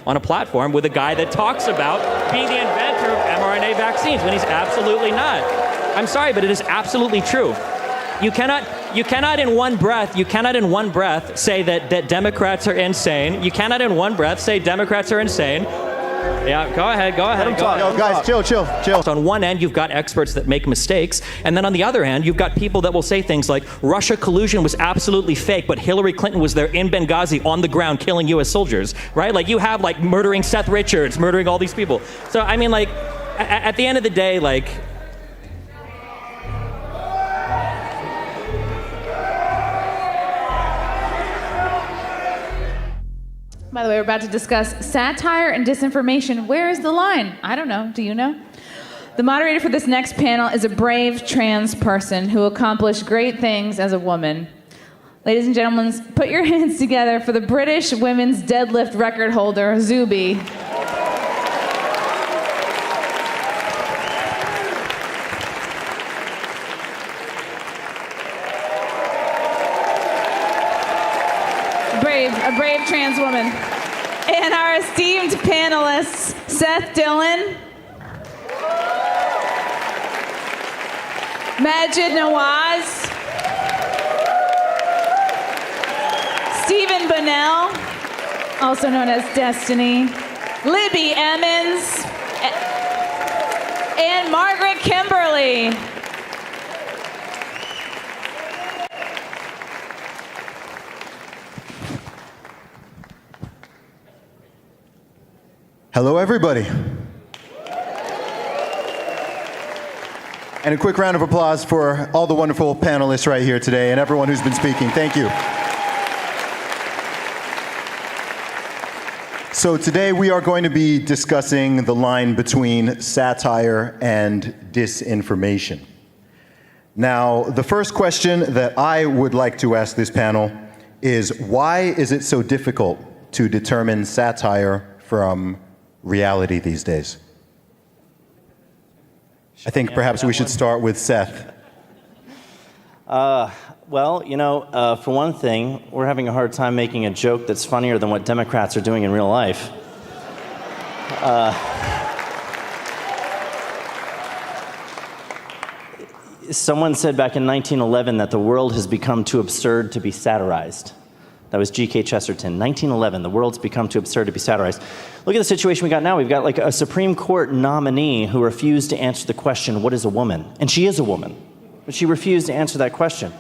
on a platform with a guy that talks about being the inventor of mRNA vaccines when he's absolutely not. I'm sorry, but it is absolutely true. You cannot in one breath say that Democrats are insane. You cannot in one breath say Democrats are insane. Yeah, go ahead. Let him talk. No, guys, chill. On one end, you've got experts that make mistakes, and then on the other hand, you've got people that will say things like Russia collusion was absolutely fake, but Hillary Clinton was there in Benghazi on the ground killing U.S. soldiers, right? Like, you have, like, murdering Seth Richards, murdering all these people. So, I mean, like, at the end of the day, like... By the way, we're about to discuss satire and disinformation. Where is the line? I don't know. Do you know? The moderator for this next panel is a brave trans person who accomplished great things as a woman. Ladies and gentlemen, put your hands together for the British women's deadlift record holder, Zuby. A brave trans woman. And our esteemed panelists, Seth Dillon, Majid Nawaz, Stephen Bunnell, also known as Destiny, Libby Emmons, and Margaret Kimberly. Hello, everybody. And a quick round of applause for all the wonderful panelists right here today and everyone who's been speaking. Thank you. So today we are going to be discussing the line between satire and disinformation. Now, the first question that I would like to ask this panel is, why is it so difficult to determine satire from reality these days? I think perhaps we should start with Seth. Well, you know, for one thing, we're having a hard time making a joke that's funnier than what Democrats are doing in real life. Someone said back in 1911 that the world has become too absurd to be satirized. That was G.K. Chesterton. 1911, the world's become too absurd to be satirized. Look at the situation we got now. We've got like a Supreme Court nominee who refused to answer the question, what is a woman? And she is a woman, but she refused to answer that question.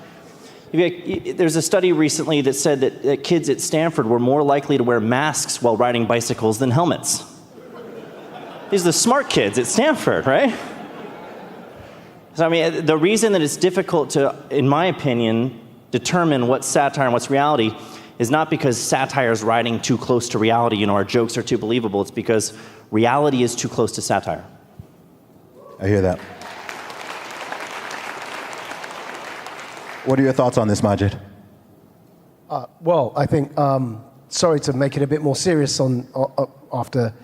There's a study recently that said that kids at Stanford were more likely to wear masks while riding bicycles than helmets. These are the smart kids at Stanford, right? So, I mean, the reason that it's difficult to, in my opinion, determine what's satire and what's reality is not because satire is riding too close to reality, you know, our jokes are too believable. It's because reality is too close to satire. I hear that. What are your thoughts on this, Majid? Well, I think, sorry to make it a bit more serious after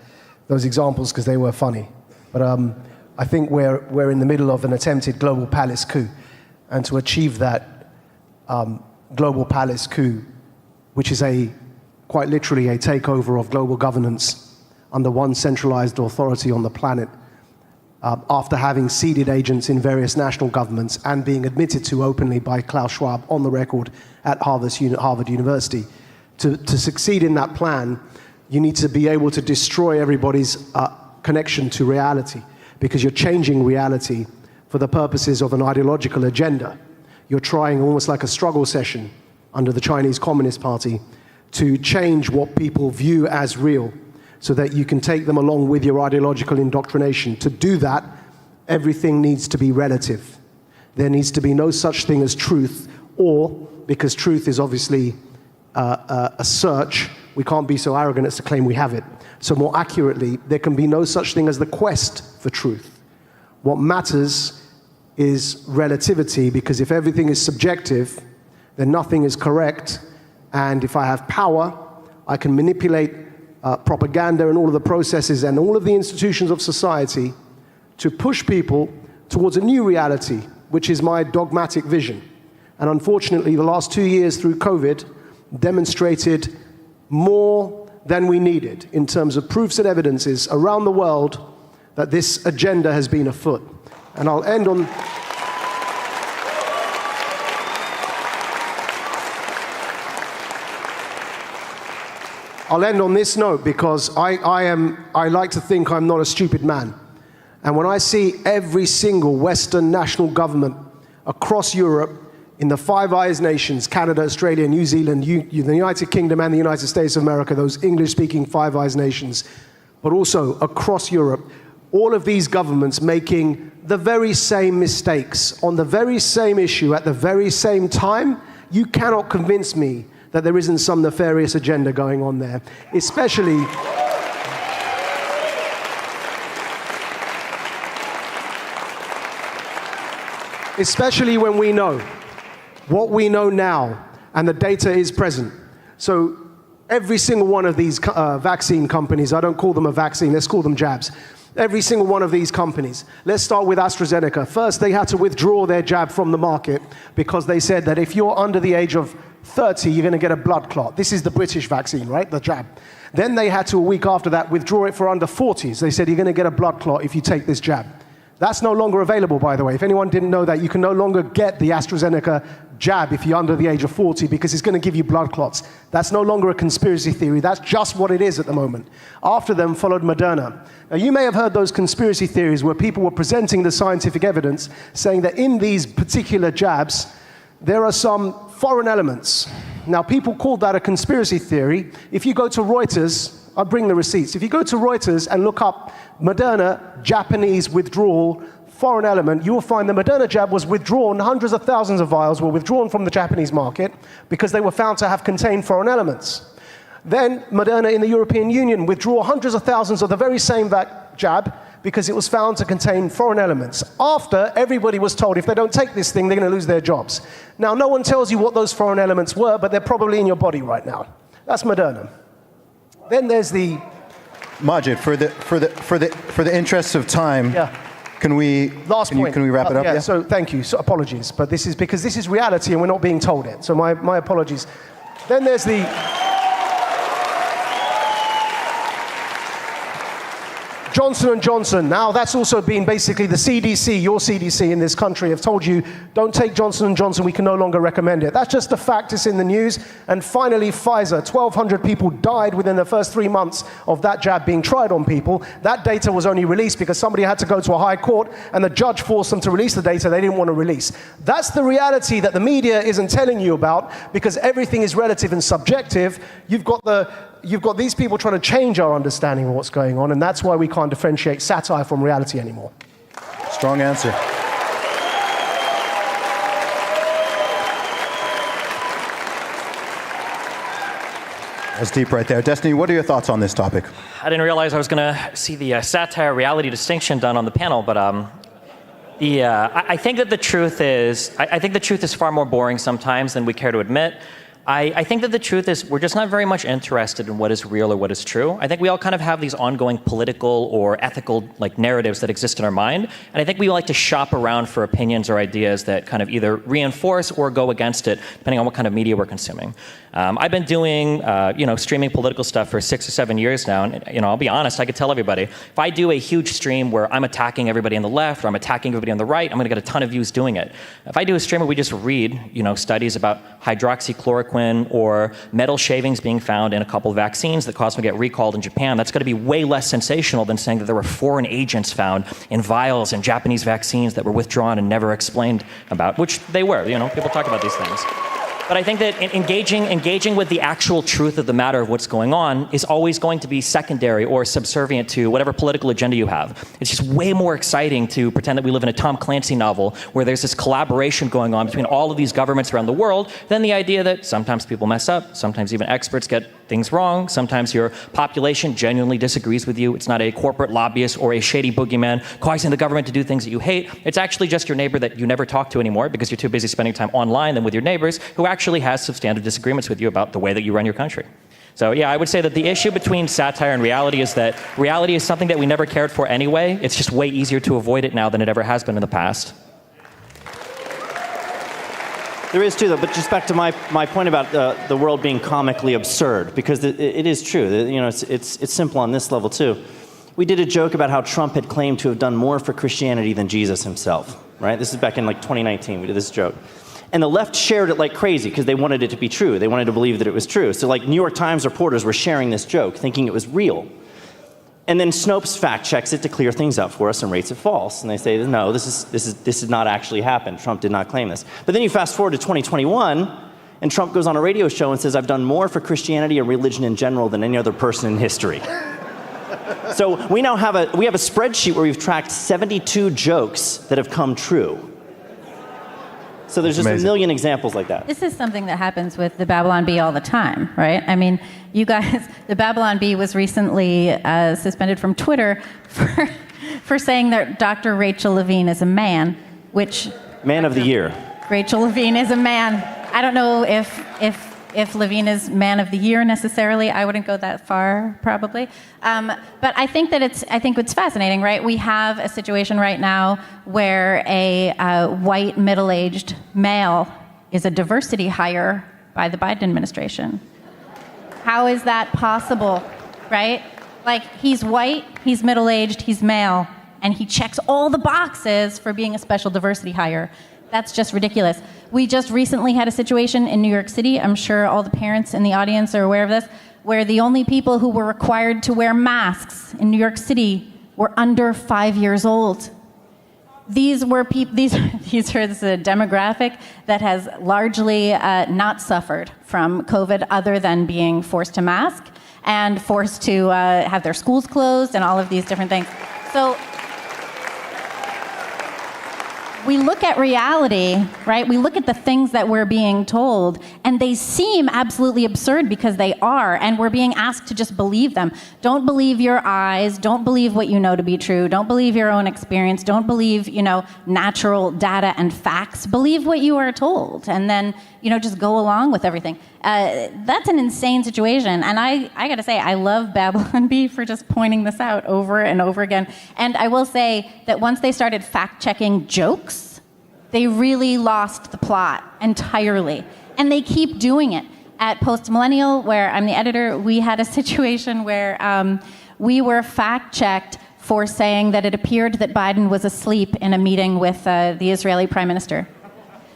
those examples, because they were funny. But I think we're in the middle of an attempted global palace coup. And to achieve that global palace coup, which is quite literally a takeover of global governance under one centralized authority on the planet, after having seeded agents in various national governments and being admitted to openly by Klaus Schwab on the record at Harvard University. To succeed in that plan, you need to be able to destroy everybody's connection to reality, because you're changing reality for the purposes of an ideological agenda. You're trying, almost like a struggle session under the Chinese Communist Party, to change what people view as real so that you can take them along with your ideological indoctrination. To do that, everything needs to be relative. There needs to be no such thing as truth, or, because truth is obviously a search, we can't be so arrogant as to claim we have it. So more accurately, there can be no such thing as the quest for truth. What matters is relativity, because if everything is subjective, then nothing is correct. And if I have power, I can manipulate propaganda and all of the processes and all of the institutions of society to push people towards a new reality, which is my dogmatic vision. And unfortunately, the last 2 years through COVID demonstrated more than we needed in terms of proofs and evidences around the world that this agenda has been afoot. And I'll end on... I'll end on this note because I like to think I'm not a stupid man. And when I see every single Western national government across Europe, in the Five Eyes nations, Canada, Australia, New Zealand, the United Kingdom and the United States of America, those English-speaking Five Eyes nations, but also across Europe, all of these governments making the very same mistakes on the very same issue at the very same time, you cannot convince me that there isn't some nefarious agenda going on there, especially when we know what we know now, and the data is present. So every single one of these vaccine companies, I don't call them a vaccine, let's call them jabs. Every single one of these companies. Let's start with AstraZeneca. First, they had to withdraw their jab from the market because they said that if you're under the age of 30, you're going to get a blood clot. This is the British vaccine, right? The jab. Then they had to, a week after that, withdraw it for under 40s. They said you're going to get a blood clot if you take this jab. That's no longer available, by the way. If anyone didn't know that, you can no longer get the AstraZeneca jab if you're under the age of 40 because it's going to give you blood clots. That's no longer a conspiracy theory. That's just what it is at the moment. After them followed Moderna. Now, you may have heard those conspiracy theories where people were presenting the scientific evidence saying that in these particular jabs, there are some foreign elements. Now, people called that a conspiracy theory. If you go to Reuters, I'll bring the receipts. If you go to Reuters and look up Moderna, Japanese withdrawal, foreign element, you will find the Moderna jab was withdrawn, hundreds of thousands of vials were withdrawn from the Japanese market because they were found to have contained foreign elements. Then Moderna in the European Union withdrew hundreds of thousands of the very same jab because it was found to contain foreign elements. After, everybody was told if they don't take this thing, they're going to lose their jobs. Now, no one tells you what those foreign elements were, but they're probably in your body right now. That's Moderna. Then there's the... Majid, for the interests of time, can we wrap it up? Yeah, so thank you. So apologies, but this is because this is reality and we're not being told it. So my apologies. Then there's the... Johnson & Johnson. Now that's also been basically the CDC, your CDC in this country have told you, don't take Johnson & Johnson, we can no longer recommend it. That's just a fact, it's in the news. And finally, Pfizer, 1,200 people died within the first 3 months of that jab being tried on people. That data was only released because somebody had to go to a high court and the judge forced them to release the data they didn't want to release. That's the reality that the media isn't telling you about because everything is relative and subjective. You've got these people trying to change our understanding of what's going on, and that's why we can't differentiate satire from reality anymore. Strong answer. That's deep right there. Destiny, what are your thoughts on this topic? I didn't realize I was going to see the satire reality distinction done on the panel, but I think that the truth is, I think the truth is far more boring sometimes than we care to admit. I think that the truth is we're just not very much interested in what is real or what is true. I think we all kind of have these ongoing political or ethical narratives that exist in our mind, and I think we like to shop around for opinions or ideas that kind of either reinforce or go against it, depending on what kind of media we're consuming. I've been doing streaming political stuff for 6 or 7 years now, and I'll be honest, I could tell everybody, if I do a huge stream where I'm attacking everybody on the left or I'm attacking everybody on the right, I'm going to get a ton of views doing it. If I do a stream where we just read studies about hydroxychloroquine or metal shavings being found in a couple of vaccines that caused them to get recalled in Japan, that's going to be way less sensational than saying that there were foreign agents found in vials in Japanese vaccines that were withdrawn and never explained about, which they were. People talk about these things. But I think that engaging with the actual truth of the matter of what's going on is always going to be secondary or subservient to whatever political agenda you have. It's just way more exciting to pretend that we live in a Tom Clancy novel where there's this collaboration going on between all of these governments around the world than the idea that sometimes people mess up, sometimes even experts get things wrong, sometimes your population genuinely disagrees with you. It's not a corporate lobbyist or a shady boogeyman causing the government to do things that you hate. It's actually just your neighbor that you never talk to anymore because you're too busy spending time online than with your neighbors who actually has substantive disagreements with you about the way that you run your country. So yeah, I would say that the issue between satire and reality is that reality is something that we never cared for anyway. It's just way easier to avoid it now than it ever has been in the past. There is too, though. But just back to my point about the world being comically absurd, because it is true. You know, it's simple on this level too. We did a joke about how Trump had claimed to have done more for Christianity than Jesus himself. Right? This is back in like 2019. We did this joke. And the left shared it like crazy because they wanted it to be true. They wanted to believe that it was true. So like New York Times reporters were sharing this joke, thinking it was real. And then Snopes fact checks it to clear things up for us and rates it false. And they say, no, this did not actually happen. Trump did not claim this. But then you fast forward to 2021, and Trump goes on a radio show and says, I've done more for Christianity and religion in general than any other person in history. So we now have a spreadsheet where we've tracked 72 jokes that have come true. So there's just a million examples like that. This is something that happens with the Babylon Bee all the time, right? I mean, you guys, the Babylon Bee was recently suspended from Twitter for saying that Dr. Rachel Levine is a man, which... Man of the year. Rachel Levine is a man. I don't know if Levine is man of the year necessarily. I wouldn't go that far, probably. But I think it's fascinating, right? We have a situation right now where a white middle-aged male is a diversity hire by the Biden administration. How is that possible, right? Like, he's white, he's middle-aged, he's male, and he checks all the boxes for being a special diversity hire. That's just ridiculous. We just recently had a situation in New York City, I'm sure all the parents in the audience are aware of this, where the only people who were required to wear masks in New York City were under 5 years old. This is a demographic that has largely not suffered from COVID other than being forced to mask and forced to have their schools closed and all of these different things. So we look at reality, right? We look at the things that we're being told, and they seem absolutely absurd because they are, and we're being asked to just believe them. Don't believe your eyes. Don't believe what you know to be true. Don't believe your own experience. Don't believe, natural data and facts. Believe what you are told, and then, just go along with everything. That's an insane situation, and I gotta say, I love Babylon Bee for just pointing this out over and over again. And I will say that once they started fact-checking jokes, they really lost the plot entirely. And they keep doing it. At Post Millennial, where I'm the editor, we had a situation where we were fact-checked for saying that it appeared that Biden was asleep in a meeting with the Israeli Prime Minister.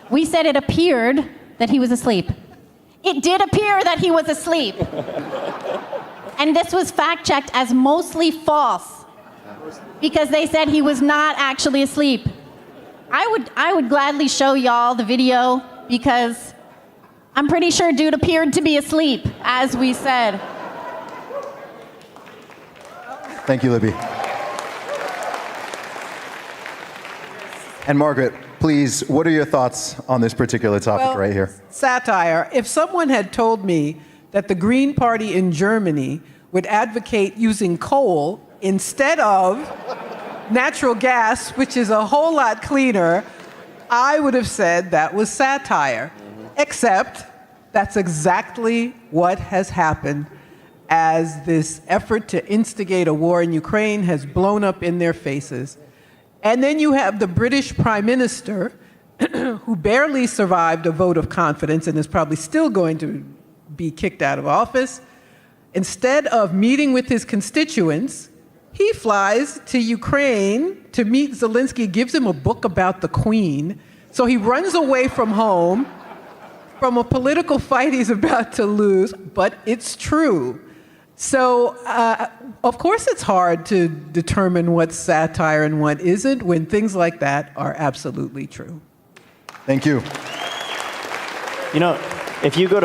We said it appeared that he was asleep. It did appear that he was asleep. And this was fact-checked as mostly false because they said he was not actually asleep. I would gladly show y'all the video because I'm pretty sure dude appeared to be asleep, as we said. Thank you, Libby. And Margaret, please, what are your thoughts on this particular topic right here? Satire. If someone had told me that the Green Party in Germany would advocate using coal instead of natural gas, which is a whole lot cleaner, I would have said that was satire. Except that's exactly what has happened as this effort to instigate a war in Ukraine has blown up in their faces. And then you have the British Prime Minister, who barely survived a vote of confidence and is probably still going to be kicked out of office. Instead of meeting with his constituents, he flies to Ukraine to meet Zelensky, gives him a book about the Queen. So he runs away from home, from a political fight he's about to lose, but it's true. So, of course it's hard to determine what's satire and what isn't when things like that are absolutely true. Thank you. If you go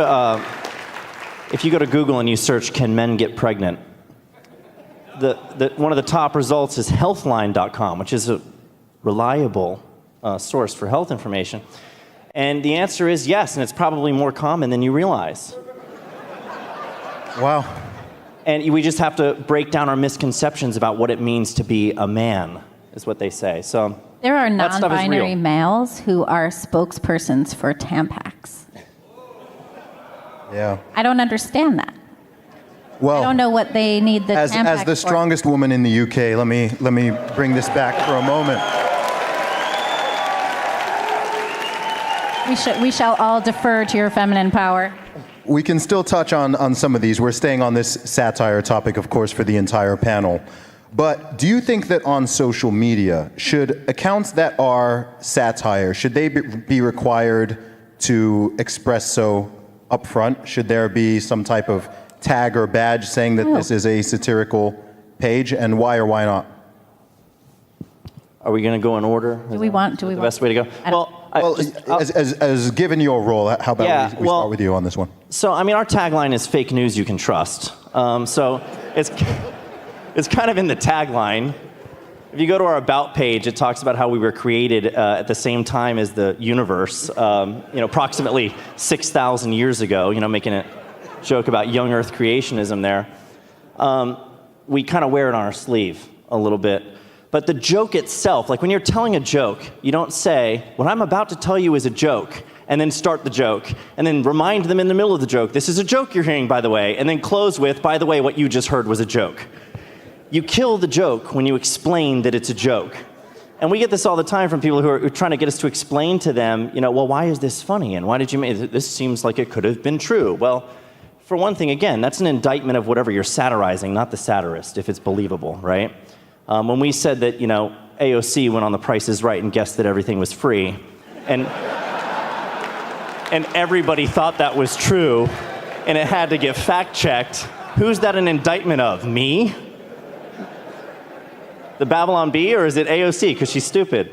to Google and you search, "Can men get pregnant?" one of the top results is healthline.com, which is a reliable source for health information. And the answer is yes, and it's probably more common than you realize. Wow. And we just have to break down our misconceptions about what it means to be a man, is what they say. So there are that stuff is real. non-binary males who are spokespersons for Tampax. Yeah. I don't understand that. Well, I don't know what they need the Tampax as the strongest woman in the UK, let me bring this back for a moment. We shall all defer to your feminine power. We can still touch on some of these. We're staying on this satire topic, of course, for the entire panel. But do you think that on social media, should accounts that are satire, should they be required to express so upfront? Should there be some type of tag or badge saying that this is a satirical page, and why or why not? Are we going to go in order? Do we want? The best way to go? Well, as given your role, how about we start with you on this one? So, I mean, our tagline is fake news you can trust. So it's kind of in the tagline. If you go to our About page, it talks about how we were created at the same time as the universe, approximately 6,000 years ago, making a joke about young Earth creationism there. We kind of wear it on our sleeve a little bit. But the joke itself, like when you're telling a joke, you don't say, what I'm about to tell you is a joke, and then start the joke, and then remind them in the middle of the joke, this is a joke you're hearing, by the way, and then close with, by the way, what you just heard was a joke. You kill the joke when you explain that it's a joke. And we get this all the time from people who are trying to get us to explain to them, well, why is this funny? And why did you make it? This seems like it could have been true. Well, for one thing, again, that's an indictment of whatever you're satirizing, not the satirist, if it's believable, right? When we said that, AOC went on The Price is Right and guessed that everything was free, and everybody thought that was true, and it had to get fact-checked, who's that an indictment of? Me? The Babylon Bee, or is it AOC, because she's stupid?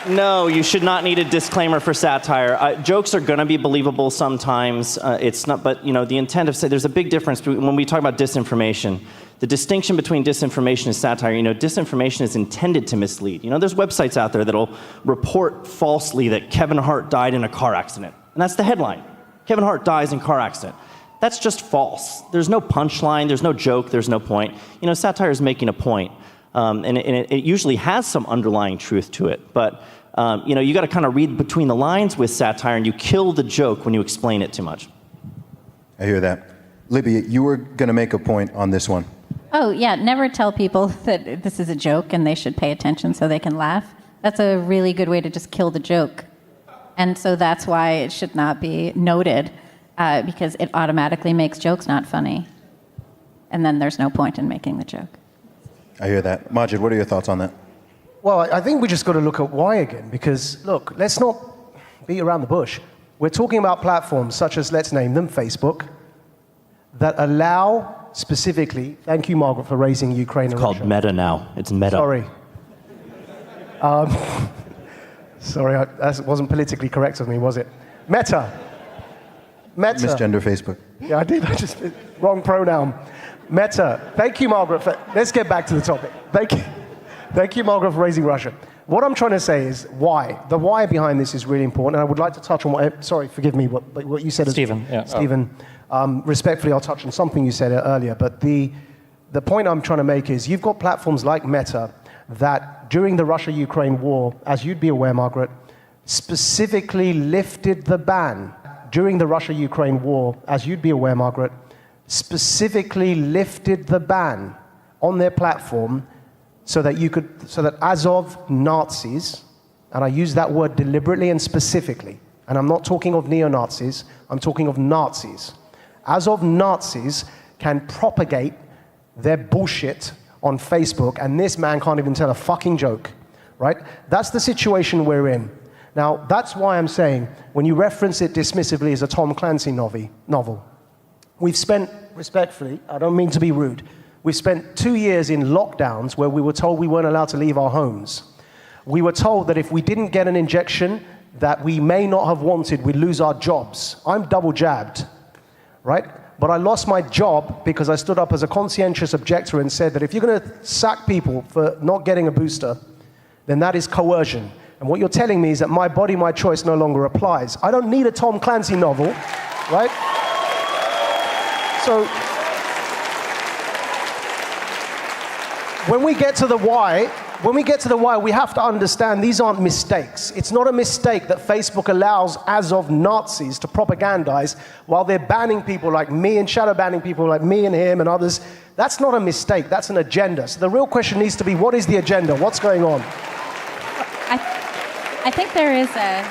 No, you should not need a disclaimer for satire. Jokes are going to be believable sometimes. It's not, but the intent of there's a big difference when we talk about disinformation. The distinction between disinformation and satire. Disinformation is intended to mislead. There's websites out there that'll report falsely that Kevin Hart died in a car accident, and that's the headline: Kevin Hart dies in car accident. That's just false. There's no punchline. There's no joke. There's no point. Satire is making a point. And it usually has some underlying truth to it. But, you got to kind of read between the lines with satire, and you kill the joke when you explain it too much. I hear that. Libby, you were going to make a point on this one. Oh, yeah, never tell people that this is a joke and they should pay attention so they can laugh. That's a really good way to just kill the joke. And so that's why it should not be noted, because it automatically makes jokes not funny. And then there's no point in making the joke. I hear that. Majid, what are your thoughts on that? Well, I think we just got to look at why again, because look, let's not beat around the bush. We're talking about platforms such as, let's name them, Facebook, that allow specifically, thank you, Margaret, for raising Ukraine and Russia. It's called Meta now. It's Meta. Sorry. Sorry, that wasn't politically correct of me, was it? Meta. Misgender Facebook. Yeah, I did. Wrong pronoun. Meta. Thank you, Margaret. Let's get back to the topic. Thank you, Margaret, for raising Russia. What I'm trying to say is why. The why behind this is really important. And I would like to touch on sorry, forgive me, what you said. Stephen, yeah. Stephen, respectfully, I'll touch on something you said earlier. But the point I'm trying to make is you've got platforms like Meta that during the Russia-Ukraine war, as you'd be aware, Margaret, specifically lifted the ban. During the Russia-Ukraine war, as you'd be aware, Margaret, specifically lifted the ban on their platform so that Azov Nazis, and I use that word deliberately and specifically, and I'm not talking of neo-Nazis, I'm talking of Nazis. Azov Nazis can propagate their bullshit on Facebook, and this man can't even tell a fucking joke, right? That's the situation we're in. Now, that's why I'm saying, when you reference it dismissively as a Tom Clancy novel, we've spent, respectfully, I don't mean to be rude, we've spent 2 years in lockdowns where we were told we weren't allowed to leave our homes. We were told that if we didn't get an injection that we may not have wanted, we'd lose our jobs. I'm double jabbed, right? But I lost my job because I stood up as a conscientious objector and said that if you're going to sack people for not getting a booster, then that is coercion. And what you're telling me is that my body, my choice no longer applies. I don't need a Tom Clancy novel, right? So, when we get to the why, when we get to the why, we have to understand these aren't mistakes. It's not a mistake that Facebook allows as of Nazis to propagandize while they're banning people like me and shadow banning people like me and him and others. That's not a mistake, that's an agenda. So the real question needs to be, what is the agenda? What's going on? I think there is a...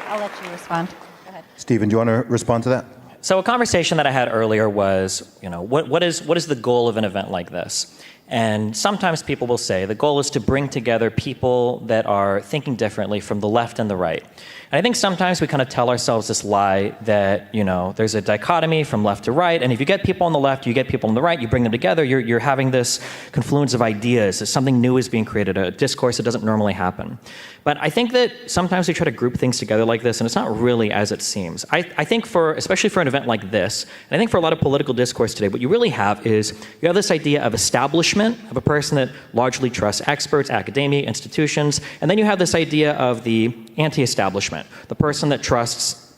I'll let you respond. Go ahead. Stephen, do you want to respond to that? So a conversation that I had earlier was, what is the goal of an event like this? And sometimes people will say the goal is to bring together people that are thinking differently from the left and the right. And I think sometimes we kind of tell ourselves this lie that, there's a dichotomy from left to right, and if you get people on the left, you get people on the right, you bring them together, you're having this confluence of ideas, something new is being created, a discourse that doesn't normally happen. But I think that sometimes we try to group things together like this, and it's not really as it seems. I think especially for an event like this, and I think for a lot of political discourse today, what you really have is, you have this idea of establishment, of a person that largely trusts experts, academia, institutions, and then you have this idea of the anti-establishment, the person that trusts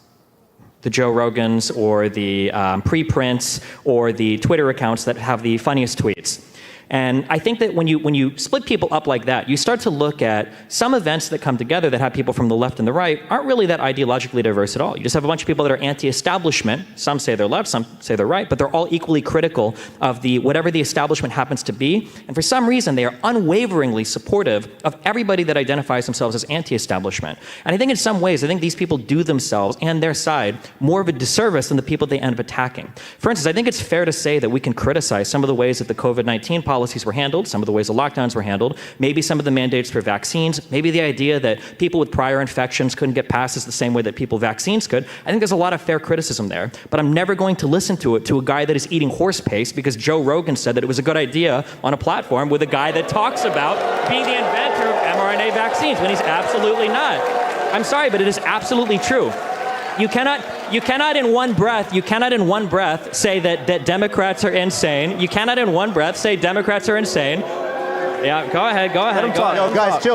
the Joe Rogans or the preprints or the Twitter accounts that have the funniest tweets. And I think that when you split people up like that, you start to look at some events that come together that have people from the left and the right aren't really that ideologically diverse at all. You just have a bunch of people that are anti-establishment. Some say they're left, some say they're right, but they're all equally critical of whatever the establishment happens to be. And for some reason, they are unwaveringly supportive of everybody that identifies themselves as anti-establishment. And I think in some ways, I think these people do themselves and their side more of a disservice than the people they end up attacking. For instance, I think it's fair to say that we can criticize some of the ways that the COVID-19 policies were handled, some of the ways the lockdowns were handled, maybe some of the mandates for vaccines, maybe the idea that people with prior infections couldn't get passes the same way that people with vaccines could. I think there's a lot of fair criticism there, but I'm never going to listen to it to a guy that is eating horse paste because Joe Rogan said that it was a good idea on a platform with a guy that talks about being the inventor of mRNA vaccines when he's absolutely not. I'm sorry, but it is absolutely true. You cannot in one breath say that Democrats are insane. You cannot in one breath say Democrats are insane. Yeah, go ahead. Let him talk. No, guys, chill.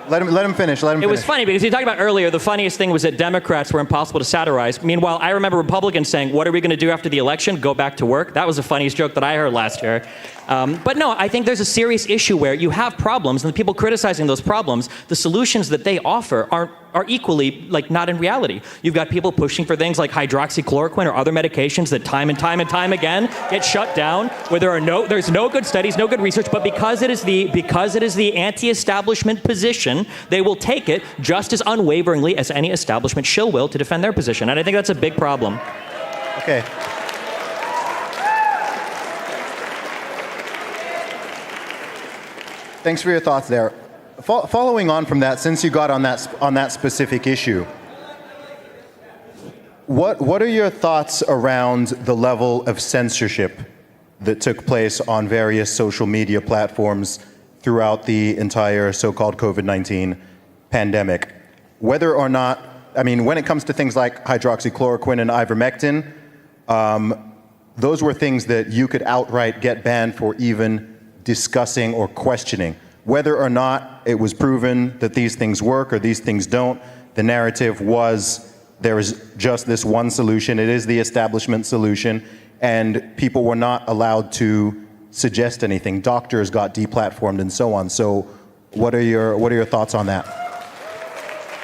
Let him finish. It was funny because you talked about earlier, the funniest thing was that Democrats were impossible to satirize. Meanwhile, I remember Republicans saying, what are we going to do after the election? Go back to work? That was the funniest joke that I heard last year. But no, I think there's a serious issue where you have problems, and the people criticizing those problems, the solutions that they offer are equally not in reality. You've got people pushing for things like hydroxychloroquine or other medications that time and time again get shut down, where there's no good studies, no good research, but because it is the anti-establishment position, they will take it just as unwaveringly as any establishment shill will to defend their position. And I think that's a big problem. Okay. Thanks for your thoughts there. Following on from that, since you got on that specific issue, what are your thoughts around the level of censorship that took place on various social media platforms throughout the entire so-called COVID-19 pandemic? Whether or not, when it comes to things like hydroxychloroquine and ivermectin, those were things that you could outright get banned for even discussing or questioning. Whether or not it was proven that these things work or these things don't, the narrative was there is just this one solution. It is the establishment solution, and people were not allowed to suggest anything. Doctors got deplatformed and so on. So what are your thoughts on that?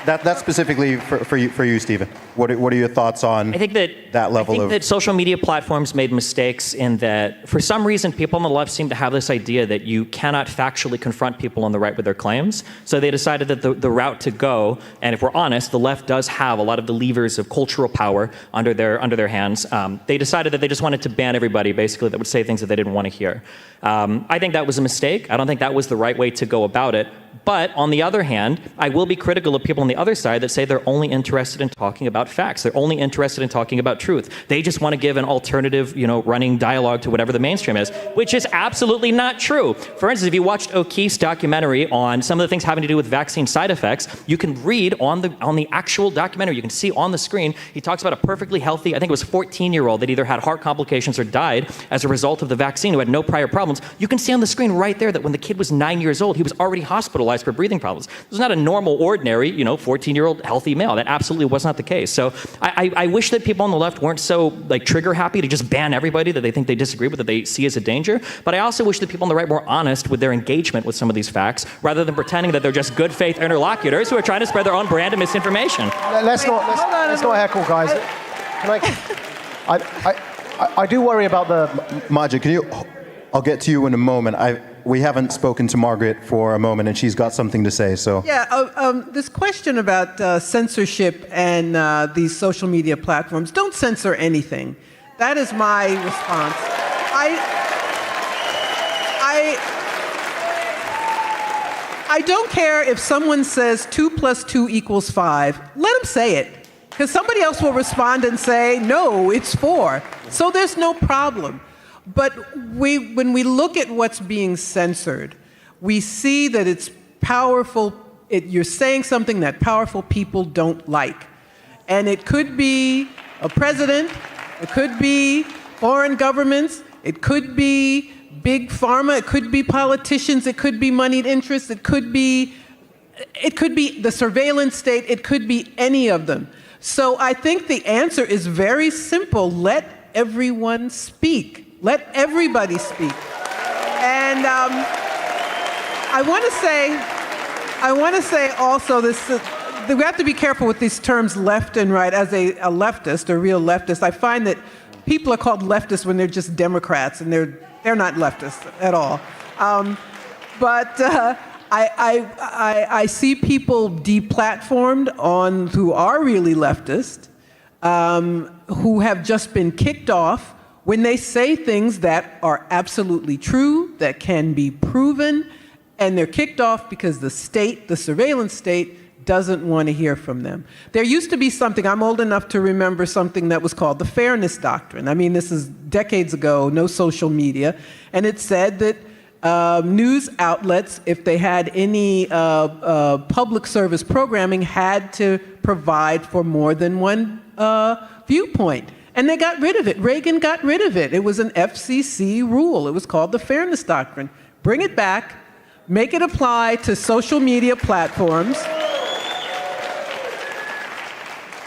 That's specifically for you, Stephen. What are your thoughts on that level of... I think that social media platforms made mistakes in that, for some reason, people on the left seem to have this idea that you cannot factually confront people on the right with their claims. So they decided that the route to go, and if we're honest, the left does have a lot of the levers of cultural power under their hands. They decided that they just wanted to ban everybody, basically, that would say things that they didn't want to hear. I think that was a mistake. I don't think that was the right way to go about it. But on the other hand, I will be critical of people on the other side that say they're only interested in talking about facts. They're only interested in talking about truth. They just want to give an alternative, running dialogue to whatever the mainstream is, which is absolutely not true. For instance, if you watched O'Keefe's documentary on some of the things having to do with vaccine side effects, you can read on the actual documentary, you can see on the screen, he talks about a perfectly healthy, I think it was 14-year-old that either had heart complications or died as a result of the vaccine, who had no prior problems. You can see on the screen right there that when the kid was 9 years old, he was already hospitalized hospitalized for breathing problems. This was not a normal, ordinary, 14-year-old healthy male. That absolutely was not the case. So I wish that people on the left weren't so trigger happy to just ban everybody that they think they disagree with, that they see as a danger. But I also wish that people on the right were honest with their engagement with some of these facts, rather than pretending that they're just good faith interlocutors who are trying to spread their own brand of misinformation. Let's not heckle, guys. I do worry about the... Majid, I'll get to you in a moment. We haven't spoken to Margaret for a moment, and she's got something to say, so... Yeah, this question about censorship and these social media platforms, don't censor anything. That is my response. I don't care if someone says 2 + 2 = 5. Let them say it, because somebody else will respond and say, no, it's 4. So there's no problem. But when we look at what's being censored, we see that it's powerful. You're saying something that powerful people don't like. And it could be a president, it could be foreign governments, it could be big pharma, it could be politicians, it could be moneyed interests, it could be the surveillance state, it could be any of them. So I think the answer is very simple. Let everyone speak. Let everybody speak. And I want to say also this. We have to be careful with these terms left and right. As a leftist, a real leftist, I find that people are called leftists when they're just Democrats, and they're not leftists at all. But I see people deplatformed who are really leftist, who have just been kicked off when they say things that are absolutely true, that can be proven, and they're kicked off because the state, the surveillance state, doesn't want to hear from them. There used to be something, I'm old enough to remember something that was called the Fairness Doctrine. I mean, this is decades ago, no social media, and it said that news outlets, if they had any public service programming, had to provide for more than one viewpoint. And they got rid of it. Reagan got rid of it. It was an FCC rule. It was called the Fairness Doctrine. Bring it back, make it apply to social media platforms,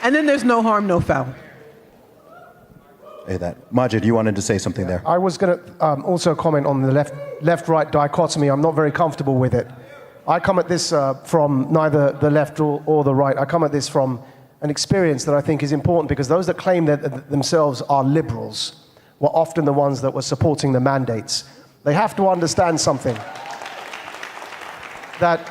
and then there's no harm, no foul. Hey, Majid, you wanted to say something there. I was going to also comment on the left-right dichotomy. I'm not very comfortable with it. I come at this from neither the left or the right. I come at this from an experience that I think is important, because those that claim that themselves are liberals were often the ones that were supporting the mandates. They have to understand something. That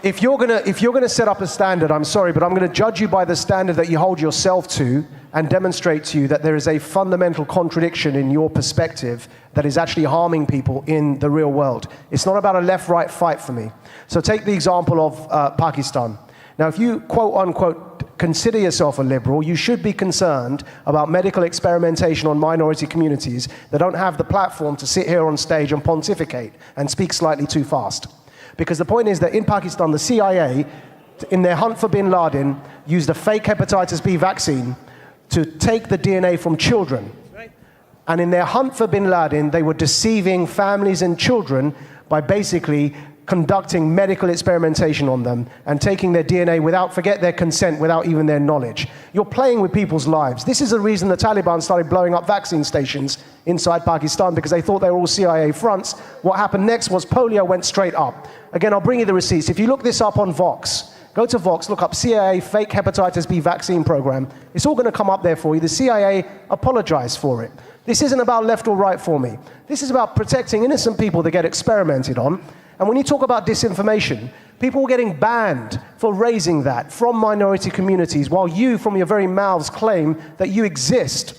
if you're gonna set up a standard, I'm sorry, but I'm gonna judge you by the standard that you hold yourself to, and demonstrate to you that there is a fundamental contradiction in your perspective that is actually harming people in the real world. It's not about a left-right fight for me. So take the example of Pakistan. Now, if you quote-unquote consider yourself a liberal, you should be concerned about medical experimentation on minority communities that don't have the platform to sit here on stage and pontificate and speak slightly too fast. Because the point is that in Pakistan, the CIA, in their hunt for bin Laden, used a fake hepatitis B vaccine to take the DNA from children. And in their hunt for bin Laden, they were deceiving families and children by basically conducting medical experimentation on them and taking their DNA forget their consent, without even their knowledge. You're playing with people's lives. This is the reason the Taliban started blowing up vaccine stations inside Pakistan, because they thought they were all CIA fronts. What happened next was polio went straight up. Again, I'll bring you the receipts. If you look this up on Vox, go to Vox, look up CIA fake hepatitis B vaccine program. It's all going to come up there for you. The CIA apologized for it. This isn't about left or right for me. This is about protecting innocent people that get experimented on. And when you talk about disinformation, people are getting banned for raising that from minority communities, while you, from your very mouths, claim that you exist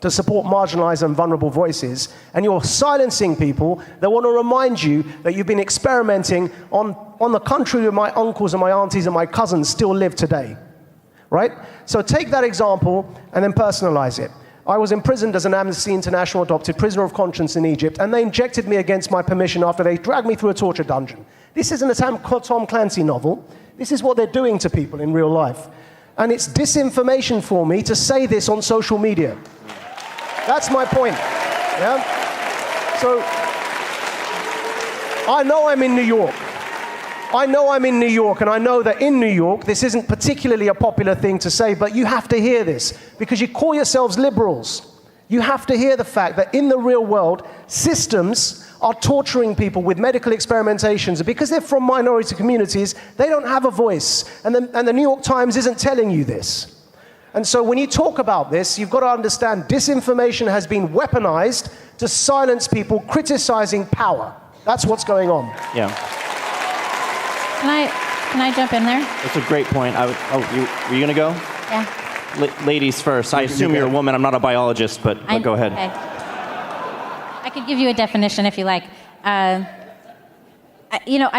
to support marginalized and vulnerable voices, and you're silencing people that want to remind you that you've been experimenting on the country where my uncles and my aunties and my cousins still live today, right? So take that example and then personalize it. I was imprisoned as an Amnesty International adopted prisoner of conscience in Egypt, and they injected me against my permission after they dragged me through a torture dungeon. This isn't a Tom Clancy novel. This is what they're doing to people in real life. And it's disinformation for me to say this on social media. That's my point. Yeah? So I know I'm in New York. I know I'm in New York, and I know that in New York, this isn't particularly a popular thing to say, but you have to hear this, because you call yourselves liberals. You have to hear the fact that in the real world, systems are torturing people with medical experimentations. Because they're from minority communities, they don't have a voice. And the New York Times isn't telling you this. And so when you talk about this, you've got to understand disinformation has been weaponized to silence people criticizing power. That's what's going on. Yeah. Can I jump in there? That's a great point. Were you going to go? Yeah. Ladies first. I assume you're a woman. I'm not a biologist, but go ahead. Okay. I could give you a definition if you like. I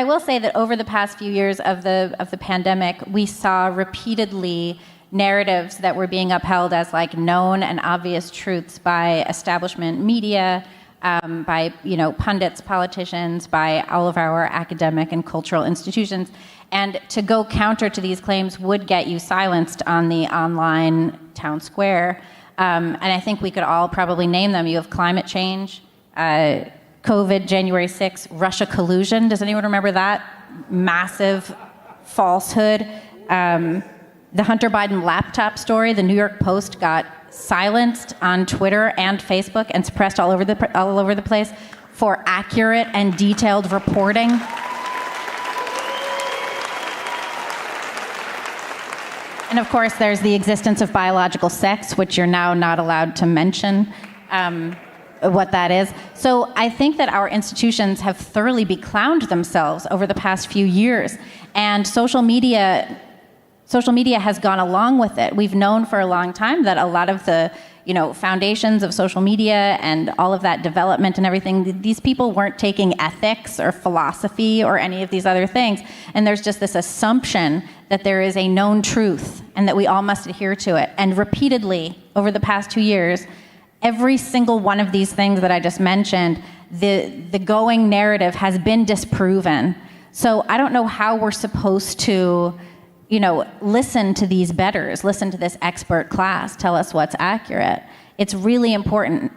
will say that over the past few years of the pandemic, we saw repeatedly narratives that were being upheld as like known and obvious truths by establishment media, by pundits, politicians, by all of our academic and cultural institutions. And to go counter to these claims would get you silenced on the online town square. And I think we could all probably name them. You have climate change, COVID, January 6th, Russia collusion. Does anyone remember that? Massive falsehood. The Hunter Biden laptop story, the New York Post got silenced on Twitter and Facebook and suppressed all over the place for accurate and detailed reporting. And of course, there's the existence of biological sex, which you're now not allowed to mention what that is. So I think that our institutions have thoroughly beclowned themselves over the past few years, and social media has gone along with it. We've known for a long time that a lot of the foundations of social media and all of that development and everything, these people weren't taking ethics or philosophy or any of these other things. And there's just this assumption that there is a known truth and that we all must adhere to it. And repeatedly, over the past 2 years, every single one of these things that I just mentioned, the going narrative has been disproven. So I don't know how we're supposed to listen to these betters, listen to this expert class, tell us what's accurate. It's really important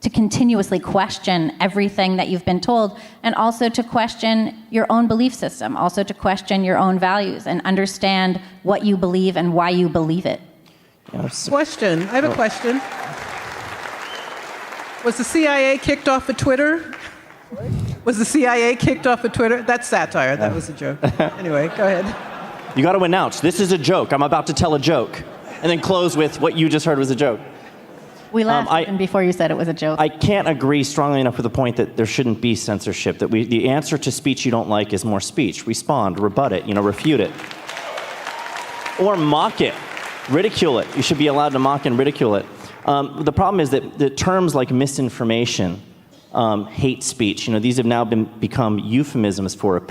to continuously question everything that you've been told, and also to question your own belief system, also to question your own values and understand what you believe and why you believe it. Question. I have a question. Was the CIA kicked off of Twitter? Was the CIA kicked off of Twitter? That's satire. That was a joke. Anyway, go ahead. You got to announce, this is a joke. I'm about to tell a joke. And then close with what you just heard was a joke. We laughed even before you said it was a joke. I can't agree strongly enough with the point that there shouldn't be censorship, that the answer to speech you don't like is more speech. Respond, rebut it, refute it. Or mock it, ridicule it. You should be allowed to mock and ridicule it. The problem is that the terms like misinformation, hate speech, these have now become euphemisms for,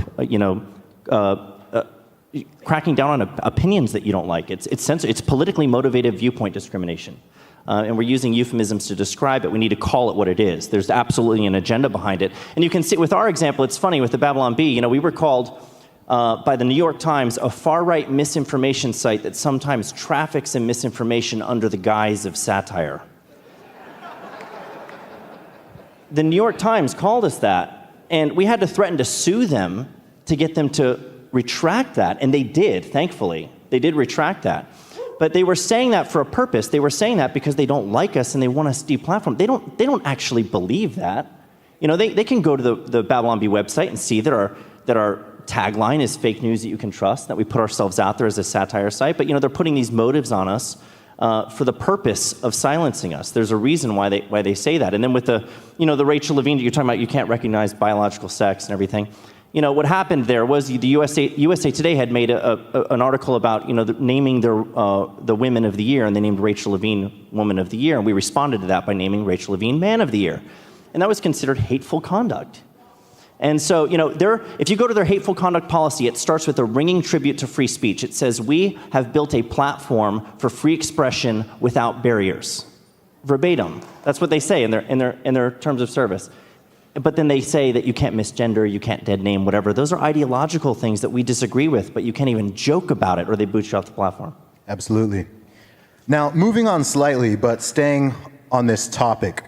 cracking down on opinions that you don't like. It's politically motivated viewpoint discrimination. And we're using euphemisms to describe it. We need to call it what it is. There's absolutely an agenda behind it. And you can see with our example, it's funny, with the Babylon Bee, we were called by the New York Times a far-right misinformation site that sometimes traffics in misinformation under the guise of satire. The New York Times called us that, and we had to threaten to sue them to get them to retract that, and they did, thankfully. They did retract that. But they were saying that for a purpose. They were saying that because they don't like us and they want us to deplatform. They don't actually believe that. They can go to the Babylon Bee website and see that our tagline is fake news that you can trust, that we put ourselves out there as a satire site. But they're putting these motives on us for the purpose of silencing us. There's a reason why they say that. And then with the Rachel Levine that you're talking about, you can't recognize biological sex and everything. What happened there was the USA Today had made an article about naming the women of the year, and they named Rachel Levine Woman of the Year, and we responded to that by naming Rachel Levine Man of the Year, and that was considered hateful conduct. And so if you go to their hateful conduct policy, it starts with a ringing tribute to free speech. It says, "We have built a platform for free expression without barriers." Verbatim. That's what they say in their terms of service. But then they say that you can't misgender, you can't dead name, whatever. Those are ideological things that we disagree with, but you can't even joke about it or they boot you off the platform. Absolutely. Now, moving on slightly, but staying on this topic,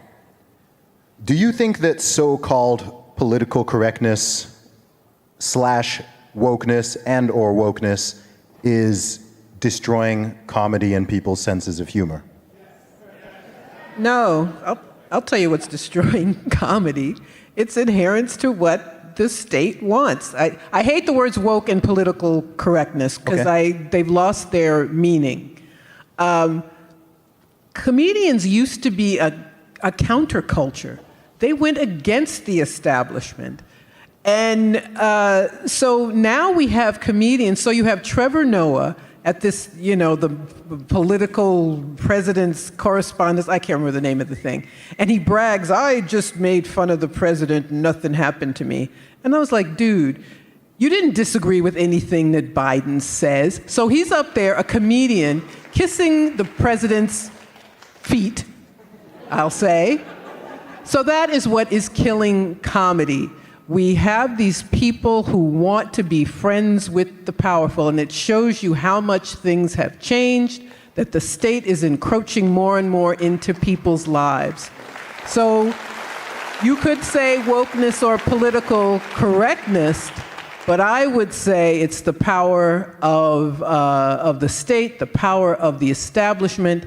do you think that so-called political correctness / wokeness and or wokeness is destroying comedy and people's senses of humor? No, I'll tell you what's destroying comedy. It's adherence to what the state wants. I hate the words woke and political correctness because they've lost their meaning. Comedians used to be a counterculture. They went against the establishment. And so now we have comedians. So you have Trevor Noah at this, the political president's correspondence. I can't remember the name of the thing. And he brags, I just made fun of the president and nothing happened to me. And I was like, dude, you didn't disagree with anything that Biden says. So he's up there, a comedian, kissing the president's feet, I'll say. So that is what is killing comedy. We have these people who want to be friends with the powerful, and it shows you how much things have changed, that the state is encroaching more and more into people's lives. So you could say wokeness or political correctness, but I would say it's the power of the state, the power of the establishment,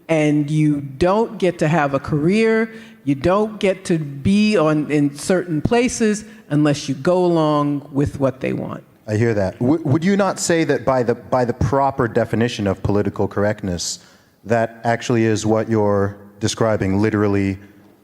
and you don't get to have a career. You don't get to be in certain places unless you go along with what they want. I hear that. Would you not say that by the proper definition of political correctness, that actually is what you're describing, literally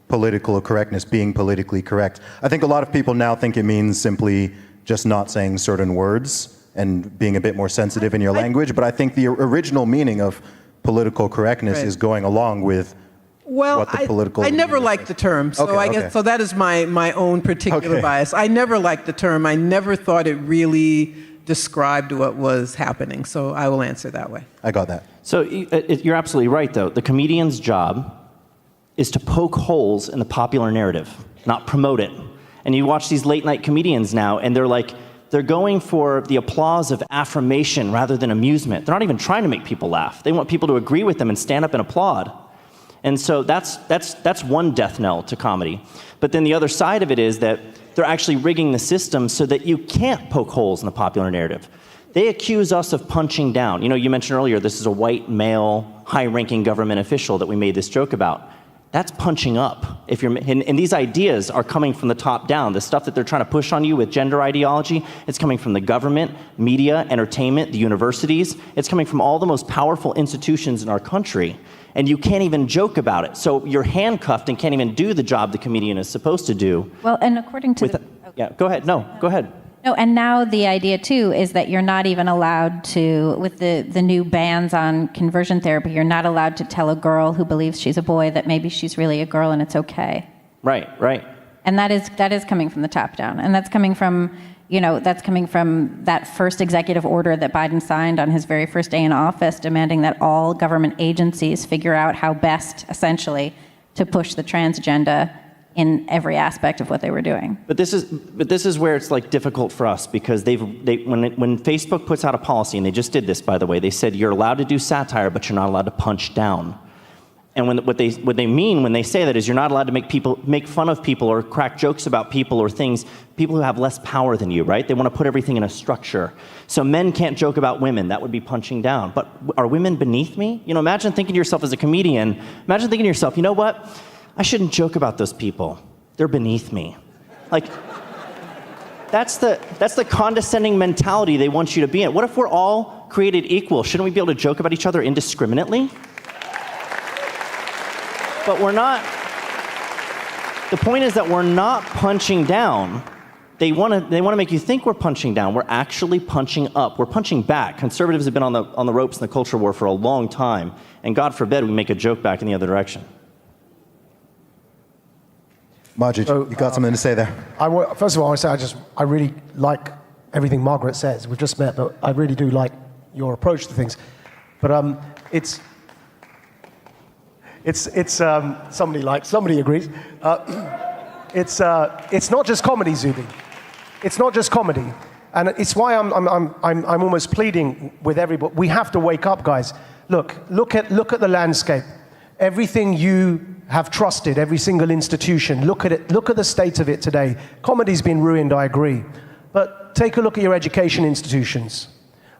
political correctness, being politically correct? I think a lot of people now think it means simply just not saying certain words and being a bit more sensitive in your language, but I think the original meaning of political correctness is going along with what the political... I never liked the term, so I guess so that is my own particular bias. I never liked the term. I never thought it really described what was happening, so I will answer that way. I got that. So you're absolutely right, though. The comedian's job is to poke holes in the popular narrative, not promote it. And you watch these late-night comedians now, and they're going for the applause of affirmation rather than amusement. They're not even trying to make people laugh. They want people to agree with them and stand up and applaud. And so that's one death knell to comedy. But then the other side of it is that they're actually rigging the system so that you can't poke holes in the popular narrative. They accuse us of punching down. You mentioned earlier this is a white, male, high-ranking government official that we made this joke about. That's punching up. And these ideas are coming from the top down. The stuff that they're trying to push on you with gender ideology, it's coming from the government, media, entertainment, the universities. It's coming from all the most powerful institutions in our country. And you can't even joke about it. So you're handcuffed and can't even do the job the comedian is supposed to do. Well, and according to yeah, go ahead. No, go ahead. No, and now the idea, too, is that you're not even allowed to, with the new bans on conversion therapy, you're not allowed to tell a girl who believes she's a boy that maybe she's really a girl and it's okay. Right. And that is coming from the top down. And that's coming from, that first executive order that Biden signed on his very first day in office, demanding that all government agencies figure out how best, essentially, to push the trans agenda in every aspect of what they were doing. But this is where it's difficult for us, because when Facebook puts out a policy, and they just did this, by the way, they said you're allowed to do satire, but you're not allowed to punch down. And what they mean when they say that is you're not allowed to make fun of people or crack jokes about people or things, people who have less power than you, right? They want to put everything in a structure. So men can't joke about women. That would be punching down. But are women beneath me? Imagine thinking to yourself as a comedian, imagine thinking to yourself, you know what? I shouldn't joke about those people. They're beneath me. That's the condescending mentality they want you to be in. What if we're all created equal? Shouldn't we be able to joke about each other indiscriminately? But we're not. The point is that we're not punching down. They want to make you think we're punching down. We're actually punching up. We're punching back. Conservatives have been on the ropes in the culture war for a long time, and God forbid we make a joke back in the other direction. Majid, you got something to say there? First of all, I want to say I really like everything Margaret says. We've just met, but I really do like your approach to things. But somebody agrees. It's not just comedy, Zuby. It's not just comedy, and it's why I'm almost pleading with everybody. We have to wake up, guys. Look at the landscape. Everything you have trusted, every single institution. Look at it. Look at the state of it today. Comedy's been ruined. I agree, but take a look at your education institutions,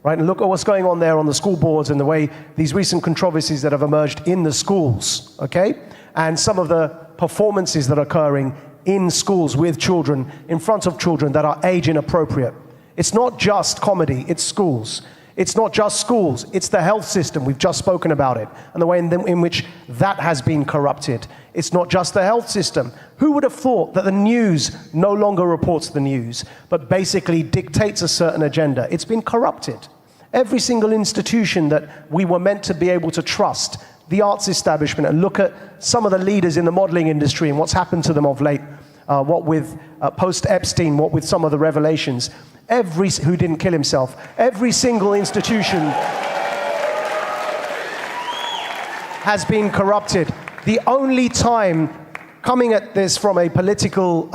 right? And look at what's going on there on the school boards and the way these recent controversies that have emerged in the schools, okay? And some of the performances that are occurring in schools with children, in front of children that are age inappropriate. It's not just comedy, it's schools. It's not just schools, it's the health system. We've just spoken about it and the way in which that has been corrupted. It's not just the health system. Who would have thought that the news no longer reports the news, but basically dictates a certain agenda? It's been corrupted. Every single institution that we were meant to be able to trust, the arts establishment, and look at some of the leaders in the modeling industry and what's happened to them of late, what with post-Epstein, what with some of the revelations, who didn't kill himself, every single institution has been corrupted. The only time, coming at this from a political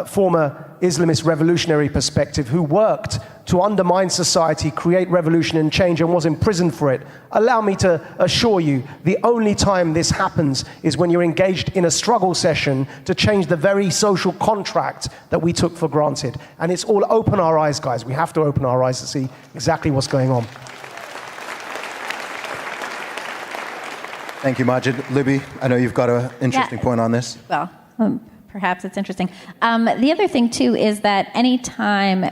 former Islamist revolutionary perspective, who worked to undermine society, create revolution and change, and was imprisoned for it, allow me to assure you, the only time this happens is when you're engaged in a struggle session to change the very social contract that we took for granted. And it's all open our eyes, guys. We have to open our eyes to see exactly what's going on. Thank you, Majid. Libby, I know you've got an interesting point on this. Well, perhaps it's interesting. The other thing, too, is that anytime,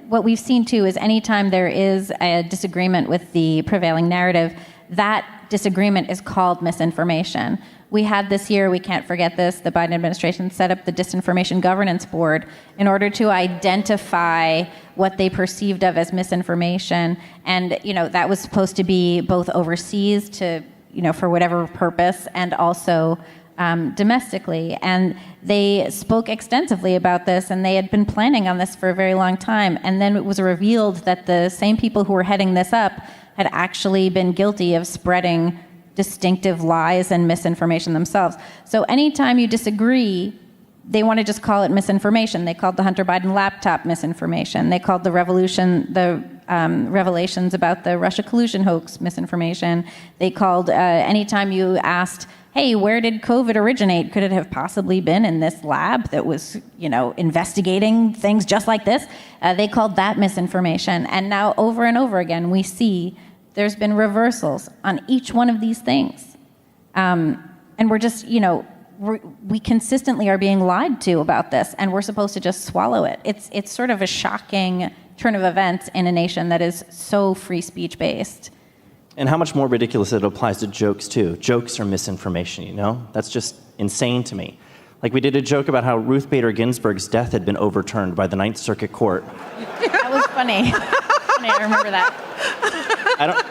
what we've seen, too, is anytime there is a disagreement with the prevailing narrative, that disagreement is called misinformation. We had this year, we can't forget this, the Biden administration set up the Disinformation Governance Board in order to identify what they perceived of as misinformation. And, that was supposed to be both overseas to, for whatever purpose, and also domestically. And they spoke extensively about this, and they had been planning on this for a very long time. And then it was revealed that the same people who were heading this up had actually been guilty of spreading distinctive lies and misinformation themselves. So anytime you disagree, they want to just call it misinformation. They called the Hunter Biden laptop misinformation. They called the revelations about the Russia collusion hoax misinformation. They called, anytime you asked, hey, where did COVID originate? Could it have possibly been in this lab that was, investigating things just like this? They called that misinformation. And now over and over again, we see there's been reversals on each one of these things. And we're just, we consistently are being lied to about this, and we're supposed to just swallow it. It's sort of a shocking turn of events in a nation that is so free speech based. And how much more ridiculous it applies to jokes, too. Jokes are misinformation, That's just insane to me. Like, we did a joke about how Ruth Bader Ginsburg's death had been overturned by the Ninth Circuit Court. That was funny. I remember that.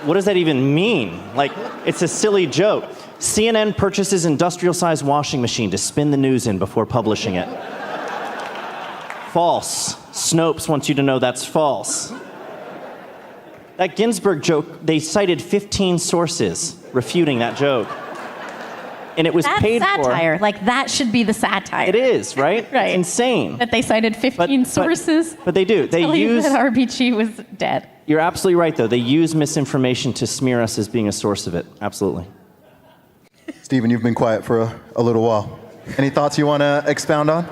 What does that even mean? Like, it's a silly joke. CNN purchases industrial-sized washing machine to spin the news in before publishing it. False. Snopes wants you to know that's false. That Ginsburg joke, they cited 15 sources refuting that joke. And it was paid for. That's satire. For. Like, that should be the satire. It is, right? Right. It's insane. That they cited 15 sources. But they do. They use that RBG was dead. You're absolutely right, though. They use misinformation to smear us as being a source of it. Absolutely. Stephen, you've been quiet for a little while. Any thoughts you want to expound on?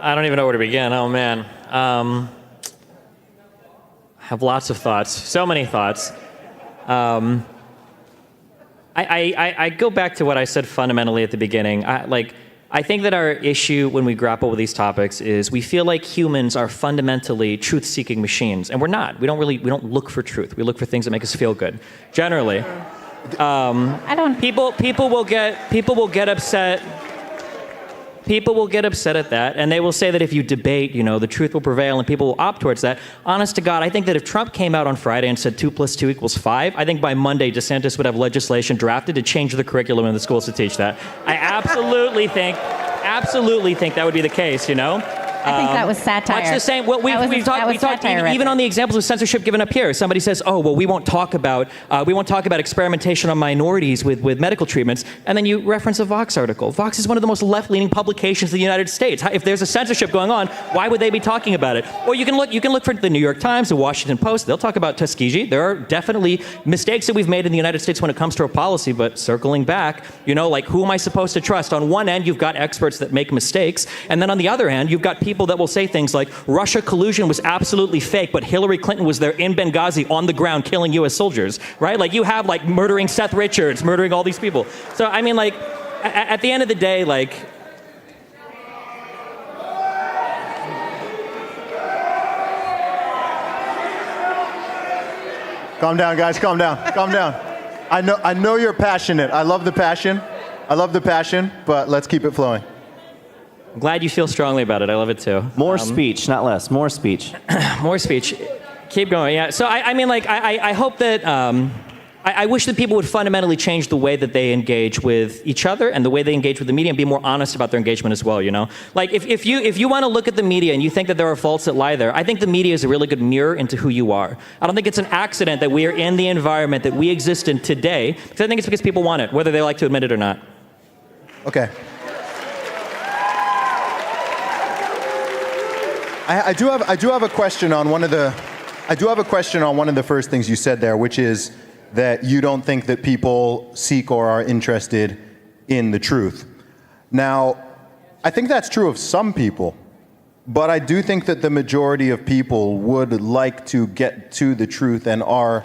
I don't even know where to begin. Oh, man. I have lots of thoughts. So many thoughts. I go back to what I said fundamentally at the beginning. I think that our issue when we grapple with these topics is we feel like humans are fundamentally truth-seeking machines, and we're not. We don't look for truth. We look for things that make us feel good. Generally, people will get upset. People will get upset at that, and they will say that if you debate, the truth will prevail, and people will opt towards that. Honest to God, I think that if Trump came out on Friday and said 2 + 2 = 5, I think by Monday DeSantis would have legislation drafted to change the curriculum in the schools to teach that. I absolutely think that would be the case. I think that was satire. Much the same. Well, we talked even on the examples of censorship given up here. Somebody says, "Oh, well, we won't talk about experimentation on minorities with medical treatments," and then you reference a Vox article. Vox is one of the most left-leaning publications in the United States. If there's a censorship going on, why would they be talking about it? Or you can look for the New York Times, the Washington Post. They'll talk about Tuskegee. There are definitely mistakes that we've made in the United States when it comes to our policy. But circling back, who am I supposed to trust? On one end, you've got experts that make mistakes, and then on the other hand, you've got people people that will say things like Russia collusion was absolutely fake, but Hillary Clinton was there in Benghazi on the ground killing U.S. soldiers, right? Like you have like murdering Seth Richards, murdering all these people. So I mean, like at the end of the day, like. Calm down, guys. Calm down. Calm down. I know you're passionate. I love the passion. But let's keep it flowing. I'm glad you feel strongly about it. I love it too. More speech, not less. More speech. More speech. Keep going. Yeah. So I mean, like, I hope that I wish that people would fundamentally change the way that they engage with each other and the way they engage with the media and be more honest about their engagement as well, you know? Like, if you want to look at the media and you think that there are faults that lie there, I think the media is a really good mirror into who you are. I don't think it's an accident that we are in the environment that we exist in today, because I think it's because people want it, whether they like to admit it or not. Okay. I do have a question on one of the first things you said there, which is that you don't think that people seek or are interested in the truth. Now, I think that's true of some people, but I do think that the majority of people would like to get to the truth and are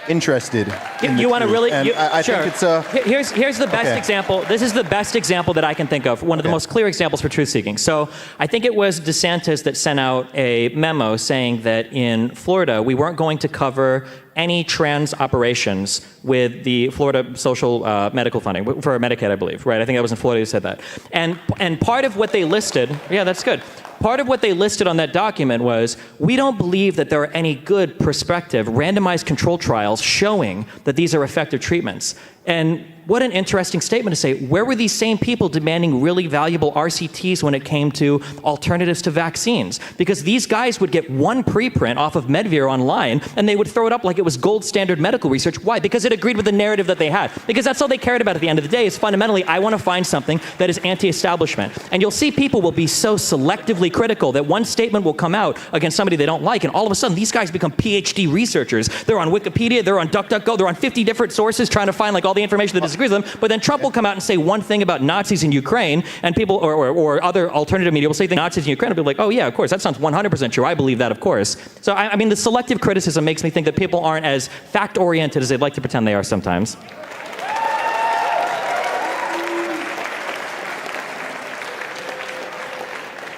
interested in the you want to truth. really? And I sure. think it's a... Here's the best example. This is the best example that I can think of. One of the most clear examples for truth seeking. So I think it was DeSantis that sent out a memo saying that in Florida we weren't going to cover any trans operations with the Florida social medical funding for Medicaid, I believe. Right? I think that was in Florida who said that. And part of what they listed, yeah, that's good. Part of what they listed on that document was, we don't believe that there are any good prospective randomized control trials showing that these are effective treatments. And what an interesting statement to say. Where were these same people demanding really valuable RCTs when it came to alternatives to vaccines? Because these guys would get one preprint off of Medveer online and they would throw it up like it was gold standard medical research. Why? Because it agreed with the narrative that they had. Because that's all they cared about at the end of the day is fundamentally, I want to find something that is anti-establishment. And you'll see people will be so selectively critical that one statement will come out against somebody they don't like, and all of a sudden these guys become PhD researchers. They're on Wikipedia, they're on DuckDuckGo, they're on 50 different sources trying to find like all the information that disagrees with them, but then Trump will come out and say one thing about Nazis in Ukraine, and people, or other alternative media will say Nazis in Ukraine, and people are like, oh yeah, of course, that sounds 100% true, I believe that, of course. So I mean, the selective criticism makes me think that people aren't as fact-oriented as they'd like to pretend they are sometimes.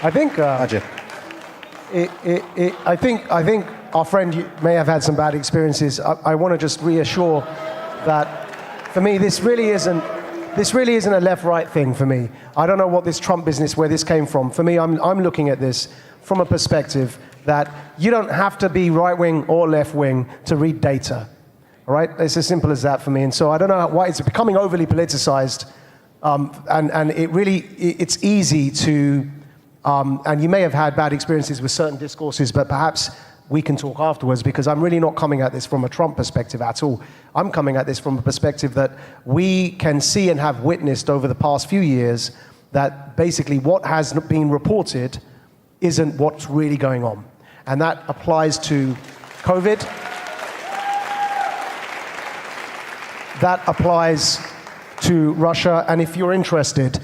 I think, I think our friend may have had some bad experiences. I want to just reassure that for me, this really isn't a left-right thing for me. I don't know what this Trump business, where this came from. For me, I'm looking at this from a perspective that you don't have to be right-wing or left-wing to read data. All right? It's as simple as that for me. And so I don't know why it's becoming overly politicized. And it's easy to, and you may have had bad experiences with certain discourses, but perhaps we can talk afterwards, because I'm really not coming at this from a Trump perspective at all. I'm coming at this from a perspective that we can see and have witnessed over the past few years that basically what has been reported isn't what's really going on. And that applies to COVID. That applies to Russia. And if you're interested,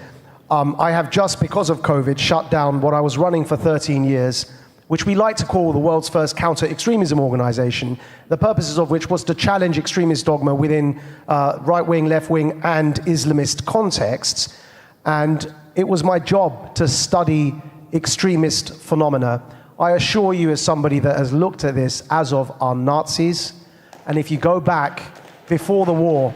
I have just, because of COVID, shut down what I was running for 13 years, which we like to call the world's first counter-extremism organization, the purposes of which was to challenge extremist dogma within right-wing, left-wing, and Islamist contexts. And it was my job to study extremist phenomena. I assure you, as somebody that has looked at this as of our Nazis, and if you go back before the war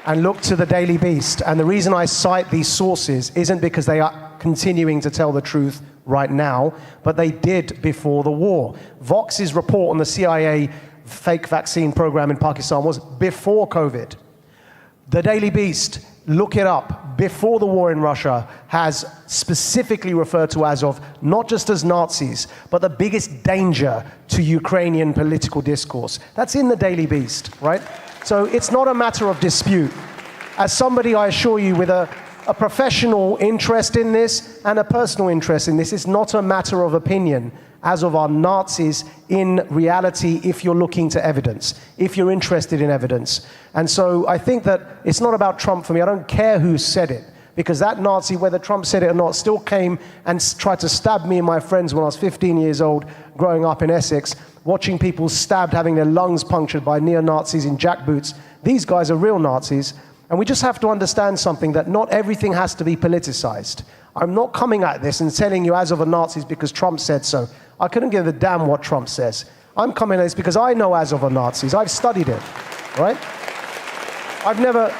and look to the Daily Beast, and the reason I cite these sources isn't because they are continuing to tell the truth right now, but they did before the war. Vox's report on the CIA fake vaccine program in Pakistan was before COVID. The Daily Beast, look it up, before the war in Russia, has specifically referred to Azov not just as Nazis, but the biggest danger to Ukrainian political discourse. That's in the Daily Beast, right? So it's not a matter of dispute. As somebody, I assure you, with a professional interest in this and a personal interest in this, it's not a matter of opinion, as of our Nazis, in reality, if you're looking to evidence, if you're interested in evidence. And so I think that it's not about Trump for me. I don't care who said it. Because that Nazi, whether Trump said it or not, still came and tried to stab me and my friends when I was 15 years old, growing up in Essex, watching people stabbed, having their lungs punctured by neo-Nazis in jackboots. These guys are real Nazis. And we just have to understand something, that not everything has to be politicized. I'm not coming at this and telling you Azov are Nazis because Trump said so. I couldn't give a damn what Trump says. I'm coming at this because I know Azov are Nazis. I've studied it, right? I've never...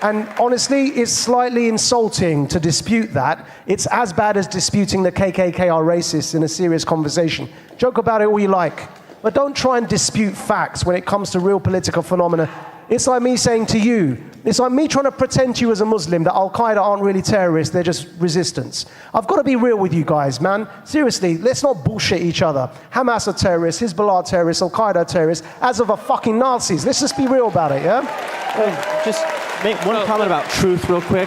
And honestly, it's slightly insulting to dispute that. It's as bad as disputing the KKK are racists in a serious conversation. Joke about it all you like, but don't try and dispute facts when it comes to real political phenomena. It's like me saying to you, it's like me trying to pretend to you as a Muslim that Al-Qaeda aren't really terrorists, they're just resistance. I've got to be real with you guys, man. Seriously, let's not bullshit each other. Hamas are terrorists, Hezbollah are terrorists, Al-Qaeda are terrorists, as of a fucking Nazis. Let's just be real about it, yeah? Just make one comment about truth real quick.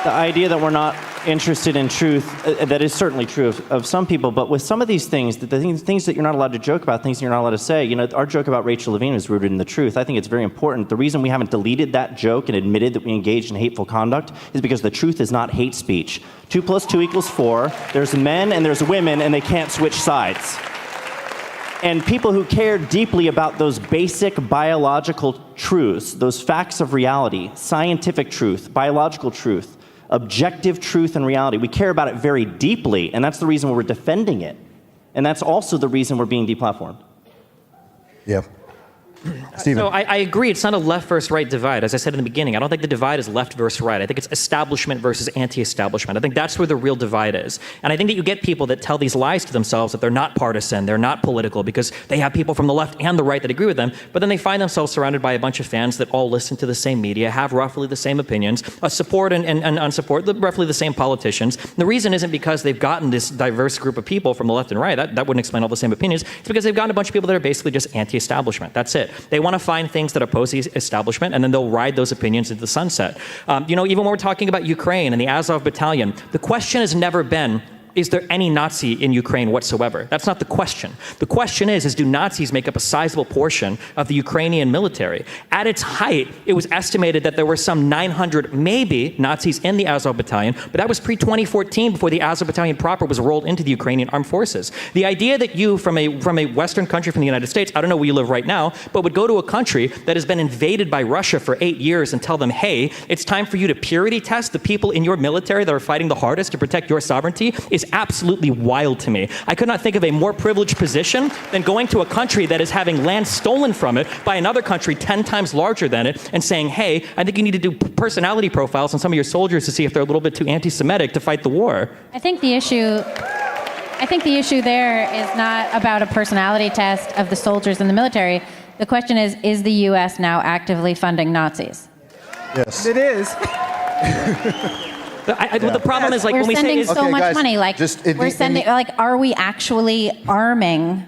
The idea that we're not interested in truth, that is certainly true of some people, but with some of these things, the things that you're not allowed to joke about, things that you're not allowed to say, you know, our joke about Rachel Levine is rooted in the truth. I think it's very important. The reason we haven't deleted that joke and admitted that we engaged in hateful conduct is because the truth is not hate speech. 2 + 2 = 4. There's men and there's women, and they can't switch sides. And people who care deeply about those basic biological truths, those facts of reality, scientific truth, biological truth, objective truth and reality, we care about it very deeply, and that's the reason we're defending it. And that's also the reason we're being deplatformed. Yeah. Stephen. So I agree, it's not a left versus right divide. As I said in the beginning, I don't think the divide is left versus right. I think it's establishment versus anti-establishment. I think that's where the real divide is. And I think that you get people that tell these lies to themselves that they're not partisan, they're not political, because they have people from the left and the right that agree with them, but then they find themselves surrounded by a bunch of fans that all listen to the same media, have roughly the same opinions, support and unsupport roughly the same politicians. And the reason isn't because they've gotten this diverse group of people from the left and right. That wouldn't explain all the same opinions. It's because they've gotten a bunch of people that are basically just anti-establishment. That's it. They want to find things that oppose the establishment, and then they'll ride those opinions into the sunset. You know, even when we're talking about Ukraine and the Azov battalion, the question has never been, is there any Nazi in Ukraine whatsoever? That's not the question. The question is do Nazis make up a sizable portion of the Ukrainian military? At its height, it was estimated that there were some 900, maybe, Nazis in the Azov battalion, but that was pre-2014, before the Azov battalion proper was rolled into the Ukrainian armed forces. The idea that you, from a Western country, from the United States, I don't know where you live right now, but would go to a country that has been invaded by Russia for 8 years and tell them, hey, it's time for you to purity test the people in your military that are fighting the hardest to protect your sovereignty, is absolutely wild to me. I could not think of a more privileged position than going to a country that is having land stolen from it by another country 10 times larger than it and saying, hey, I think you need to do personality profiles on some of your soldiers to see if they're a little bit too anti-Semitic to fight the war. I think the issue there is not about a personality test of the soldiers in the military. The question is the U.S. now actively funding Nazis? Yes. It is. The problem is, like, we're when we say sending so much guys, money, like we're sending, like, are we actually arming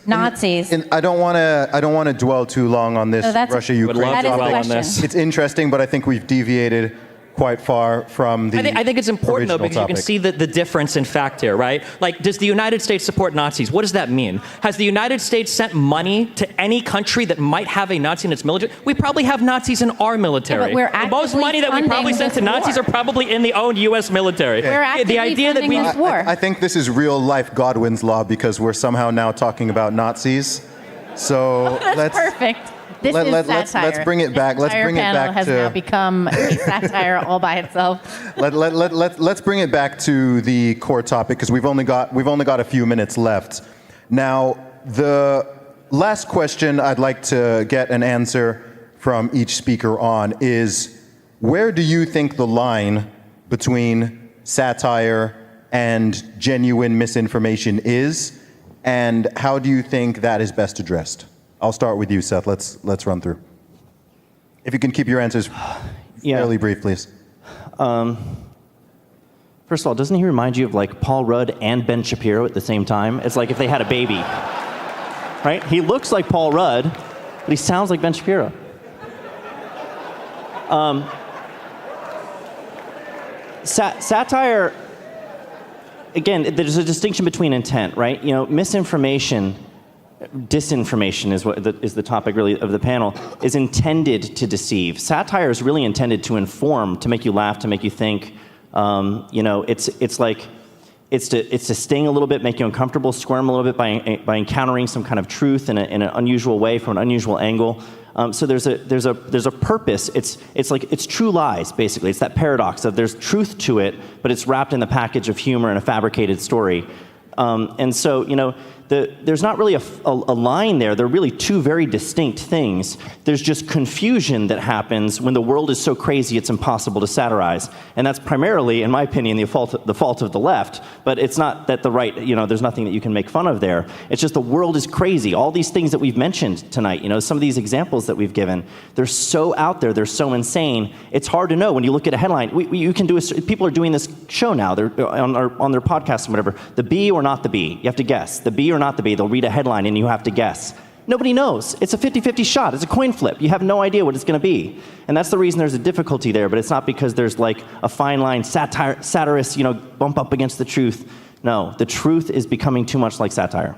Nazis? I don't want to dwell too long on this Russia-Ukraine topic. It's interesting, but I think we've deviated quite far from the I think it's important, though, because topic. you can see the difference in fact here, right? Like, does the United States support Nazis? What does that mean? Has the United States sent money to any country that might have a Nazi in its military? We probably have Nazis in our military. Yeah, but the most money that we probably sent to Nazis are probably in the own U.S. military. We're actively funding this war. I think this is real-life Godwin's law, because we're somehow now talking about Nazis. So that's perfect. This is satire. Let's bring it back. Let's bring it back has now become a satire all by itself. Let's bring it back to the core topic, because we've only got a few minutes left. Now, the last question I'd like to get an answer from each speaker on is, where do you think the line between satire and genuine misinformation is, and how do you think that is best addressed? I'll start with you, Seth. Let's run through. If you can keep your answers fairly brief, please. First of all, doesn't he remind you of, like, Paul Rudd and Ben Shapiro at the same time? It's like if they had a baby, right? He looks like Paul Rudd, but he sounds like Ben Shapiro. Satire, again, there's a distinction between intent, right? You know, misinformation, disinformation is the topic really of the panel, is intended to deceive. Satire is really intended to inform, to make you laugh, to make you think. It's to sting a little bit, make you uncomfortable, squirm a little bit by encountering some kind of truth in an unusual way, from an unusual angle. So there's a purpose. It's true lies, basically. It's that paradox of there's truth to it, but it's wrapped in the package of humor and a fabricated story. And so, there's not really a line there. They're really two very distinct things. There's just confusion that happens when the world is so crazy it's impossible to satirize. And that's primarily, in my opinion, the fault of the left. But it's not that the right, there's nothing that you can make fun of there. It's just the world is crazy. All these things that we've mentioned tonight, some of these examples that we've given, they're so out there, they're so insane. It's hard to know when you look at a headline. People are doing this show now. They're on their podcast and whatever. The B or not the B. You have to guess. The B or not the B. They'll read a headline and you have to guess. Nobody knows. It's a 50-50 shot. It's a coin flip. You have no idea what it's going to be. And that's the reason there's a difficulty there, but it's not because there's like a fine line satirists, bump up against the truth. No, the truth is becoming too much like satire.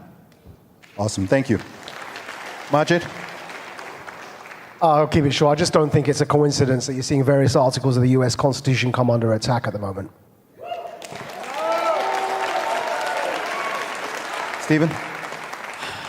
Awesome. Thank you. Majid? I'll keep it short. I just don't think it's a coincidence that you're seeing various articles of the US Constitution come under attack at the moment. Stephen?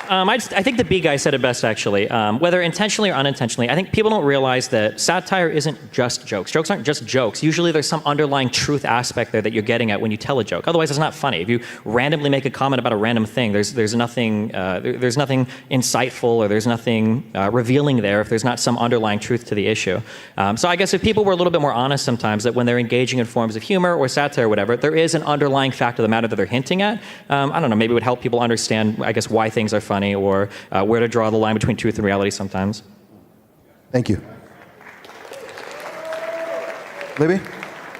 I think the B guy said it best, actually. Whether intentionally or unintentionally, I think people don't realize that satire isn't just jokes. Jokes aren't just jokes. Usually there's some underlying truth aspect there that you're getting at when you tell a joke. Otherwise, it's not funny. If you randomly make a comment about a random thing, there's nothing insightful or there's nothing revealing there if there's not some underlying truth to the issue. So I guess if people were a little bit more honest sometimes that when they're engaging in forms of humor or satire or whatever, there is an underlying fact of the matter that they're hinting at. I don't know, maybe it would help people understand, I guess, why things are funny or where to draw the line between truth and reality sometimes. Thank you. Libby?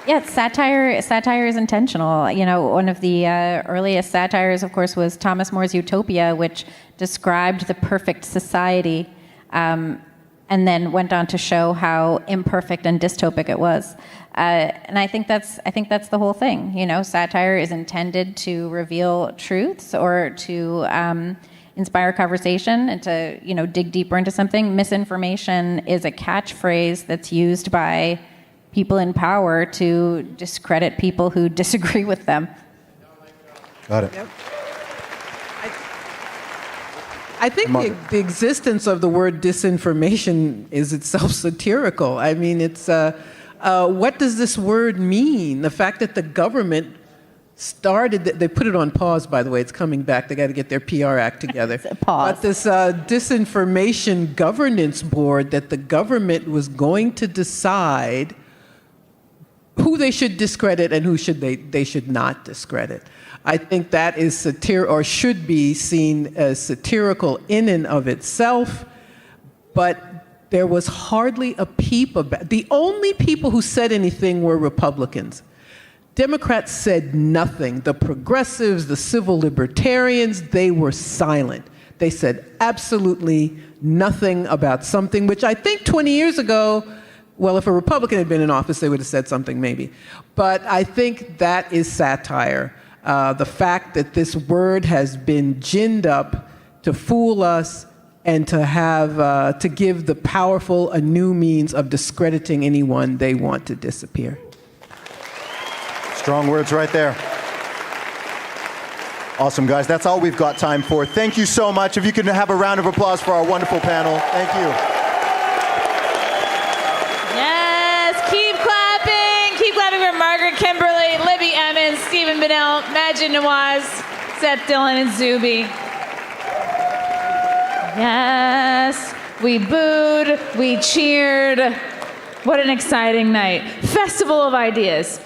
Yeah, satire is intentional. One of the earliest satires, of course, was Thomas More's Utopia, which described the perfect society, and then went on to show how imperfect and dystopic it was. And I think that's the whole thing. Satire is intended to reveal truths or to inspire conversation and to dig deeper into something. Misinformation is a catchphrase that's used by people in power to discredit people who disagree with them. Got it. Yep. I think the existence of the word disinformation is itself satirical. I mean, it's what does this word mean? The fact that the government they put it on pause, by the way, it's coming back. They got to get their PR act together. Pause. But this disinformation governance board that the government was going to decide who they should discredit and who they should not discredit. I think that is should be seen as satirical in and of itself, but there was hardly a peep about. The only people who said anything were Republicans. Democrats said nothing. The progressives, the civil libertarians, they were silent. They said absolutely nothing about something which I think 20 years ago, well, if a Republican had been in office, they would have said something maybe. But I think that is satire. The fact that this word has been ginned up to fool us and to give the powerful a new means of discrediting anyone they want to disappear. Strong words right there. Awesome, guys. That's all we've got time for. Thank you so much. If you can have a round of applause for our wonderful panel. Thank you. Yes, keep clapping. Keep clapping for Margaret Kimberly, Libby Emmons, Stephen Bennell, Majid Nawaz, Seth Dillon, and Zuby. Yes, we booed, we cheered. What an exciting night. Festival of ideas.